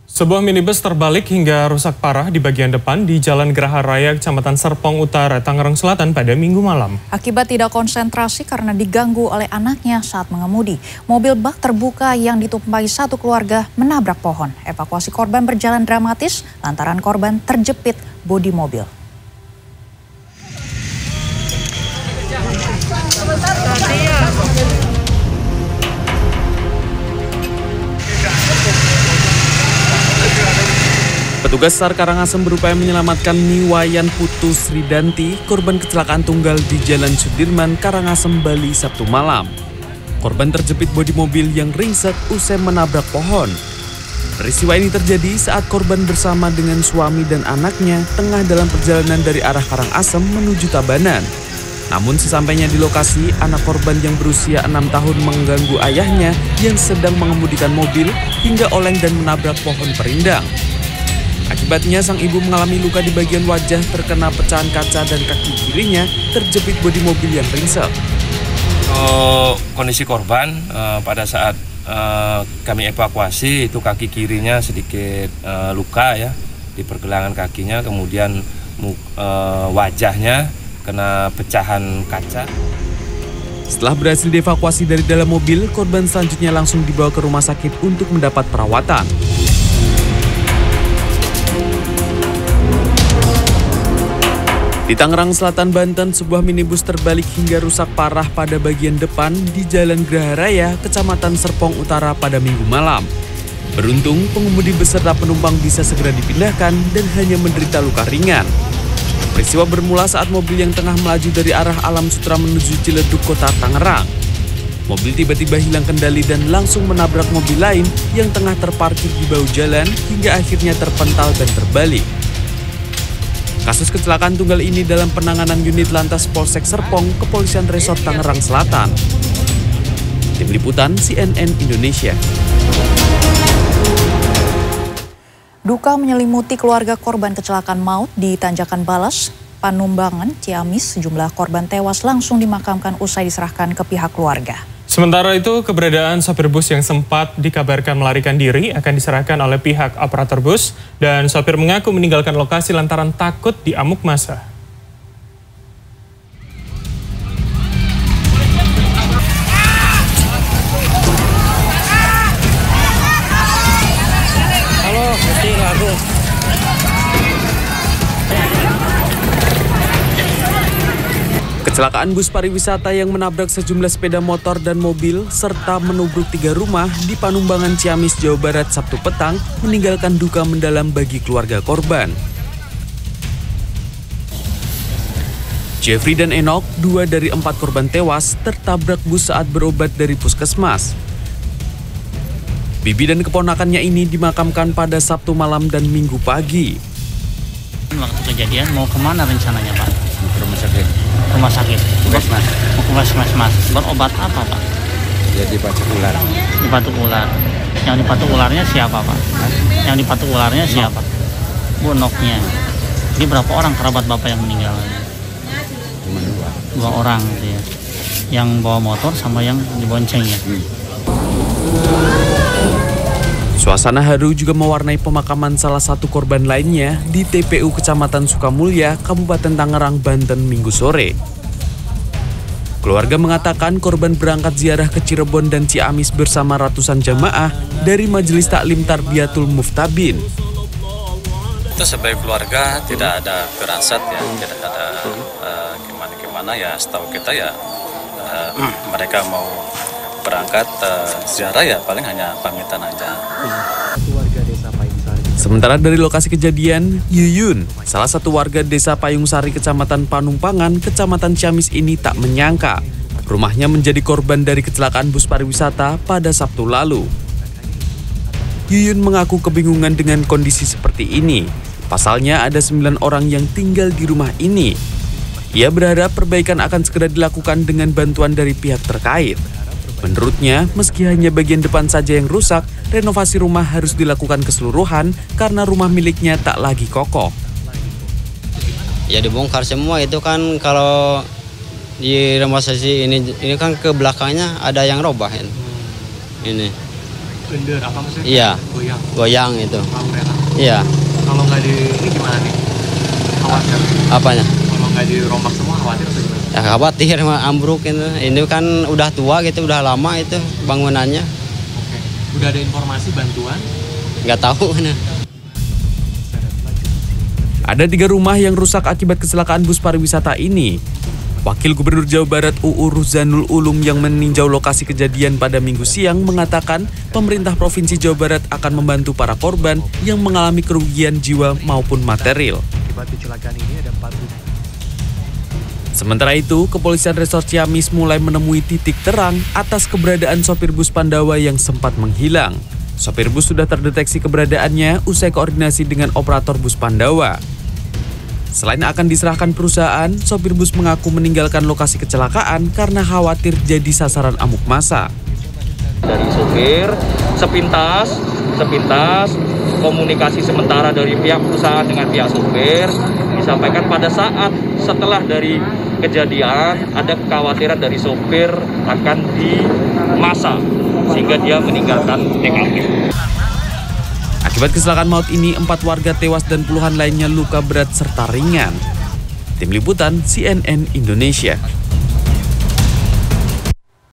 Sebuah minibus terbalik hingga rusak parah di bagian depan di Jalan Geraha Raya, Kecamatan Serpong Utara, Tangerang Selatan pada Minggu malam. Akibat tidak konsentrasi karena diganggu oleh anaknya saat mengemudi, mobil bak terbuka yang ditumpangi satu keluarga menabrak pohon. Evakuasi korban berjalan dramatis lantaran korban terjepit bodi mobil. Petugas SAR Karangasem berupaya menyelamatkan Niwayan Putu Sridanti, korban kecelakaan tunggal di Jalan Sudirman, Karangasem, Bali, Sabtu malam. Korban terjepit bodi mobil yang ringsek usai menabrak pohon. Peristiwa ini terjadi saat korban bersama dengan suami dan anaknya tengah dalam perjalanan dari arah Karangasem menuju Tabanan. Namun sesampainya di lokasi, anak korban yang berusia 6 tahun mengganggu ayahnya yang sedang mengemudikan mobil hingga oleng dan menabrak pohon perindang. Akibatnya sang ibu mengalami luka di bagian wajah terkena pecahan kaca dan kaki kirinya terjepit bodi mobil yang ringsek. Kondisi korban pada saat kami evakuasi itu kaki kirinya sedikit luka ya di pergelangan kakinya, kemudian wajahnya kena pecahan kaca. Setelah berhasil dievakuasi dari dalam mobil, korban selanjutnya langsung dibawa ke rumah sakit untuk mendapat perawatan. Di Tangerang Selatan, Banten, sebuah minibus terbalik hingga rusak parah pada bagian depan di Jalan Geraha Raya, Kecamatan Serpong Utara pada Minggu malam. Beruntung, pengemudi beserta penumpang bisa segera dipindahkan dan hanya menderita luka ringan. Peristiwa bermula saat mobil yang tengah melaju dari arah Alam Sutra menuju Ciledug, Kota Tangerang. Mobil tiba-tiba hilang kendali dan langsung menabrak mobil lain yang tengah terparkir di bahu jalan hingga akhirnya terpental dan terbalik. Kasus kecelakaan tunggal ini dalam penanganan unit Lantas Polsek Serpong, Kepolisian Resort Tangerang Selatan. Tim Liputan CNN Indonesia. Duka menyelimuti keluarga korban kecelakaan maut di Tanjakan Balas, Panumbangan, Ciamis. Sejumlah korban tewas langsung dimakamkan usai diserahkan ke pihak keluarga. Sementara itu, keberadaan sopir bus yang sempat dikabarkan melarikan diri akan diserahkan oleh pihak operator bus dan sopir mengaku meninggalkan lokasi lantaran takut diamuk massa. Kecelakaan bus pariwisata yang menabrak sejumlah sepeda motor dan mobil serta menubruk 3 rumah di Panumbangan, Ciamis, Jawa Barat Sabtu petang meninggalkan duka mendalam bagi keluarga korban. Jeffrey dan Enoch, 2 dari 4 korban tewas, tertabrak bus saat berobat dari puskesmas. Bibi dan keponakannya ini dimakamkan pada Sabtu malam dan Minggu pagi. Waktu kejadian mau kemana rencananya, Pak? Ke rumah sakit. Rumah sakit. Puskesmas. Mau ke puskesmas. Berobat apa, Pak? Ya dipatuk ular. Dipatuk ular. Yang dipatuk ularnya siapa, Pak? Yang dipatuk ularnya siapa? Bu Noknya. Ini berapa orang kerabat Bapak yang meninggal? Cuma 2. 2 orang gitu ya. Yang bawa motor sama yang dibonceng ya. Suasana haru juga mewarnai pemakaman salah satu korban lainnya di TPU Kecamatan Sukamulya, Kabupaten Tangerang, Banten, Minggu sore. Keluarga mengatakan korban berangkat ziarah ke Cirebon dan Ciamis bersama ratusan jamaah dari Majelis Taklim Tarbiyatul Muftabin. Itu sebagai keluarga tidak ada firasat ya, tidak ada gimana-gimana ya, setahu kita ya mereka mau berangkat ziarah ya paling hanya pamitan aja. Sementara dari lokasi kejadian, Yuyun, salah satu warga desa Payung Sari, Kecamatan Panumpangan, Kecamatan Ciamis ini tak menyangka rumahnya menjadi korban dari kecelakaan bus pariwisata pada Sabtu lalu. Yuyun mengaku kebingungan dengan kondisi seperti ini. Pasalnya ada 9 orang yang tinggal di rumah ini. Ia berharap perbaikan akan segera dilakukan dengan bantuan dari pihak terkait. Menurutnya, meski hanya bagian depan saja yang rusak, renovasi rumah harus dilakukan keseluruhan karena rumah miliknya tak lagi kokoh. Ya dibongkar semua itu kan, kalau di renovasi ini kan ke belakangnya ada yang robah ini. Gender apa maksudnya? Iya. Goyang. Goyang itu. Kereta. Iya. Kalau nggak di ini gimana nih? Khawatir. Apanya? Kalau nggak dirombak semua khawatir atau gimana? Ya khawatir ambruk itu. Ini kan udah tua gitu, udah lama itu bangunannya. Oke. Udah ada informasi bantuan? Nggak tahu. Ada 3 rumah yang rusak akibat kecelakaan bus pariwisata ini. Wakil Gubernur Jawa Barat UU Ruzanul Ulum yang meninjau lokasi kejadian pada Minggu siang mengatakan pemerintah Provinsi Jawa Barat akan membantu para korban yang mengalami kerugian jiwa maupun material. Akibat kecelakaan ini ada 4. Sementara itu, Kepolisian Resort Ciamis mulai menemui titik terang atas keberadaan sopir bus Pandawa yang sempat menghilang. Sopir bus sudah terdeteksi keberadaannya usai koordinasi dengan operator bus Pandawa. Selain akan diserahkan perusahaan, sopir bus mengaku meninggalkan lokasi kecelakaan karena khawatir jadi sasaran amuk massa. Dari sopir, sepintas komunikasi sementara dari pihak perusahaan dengan pihak sopir disampaikan pada saat setelah dari kejadian ada kekhawatiran dari sopir akan dimassa sehingga dia meninggalkan TKP. Akibat kecelakaan maut ini, 4 warga tewas dan puluhan lainnya luka berat serta ringan. Tim Liputan CNN Indonesia.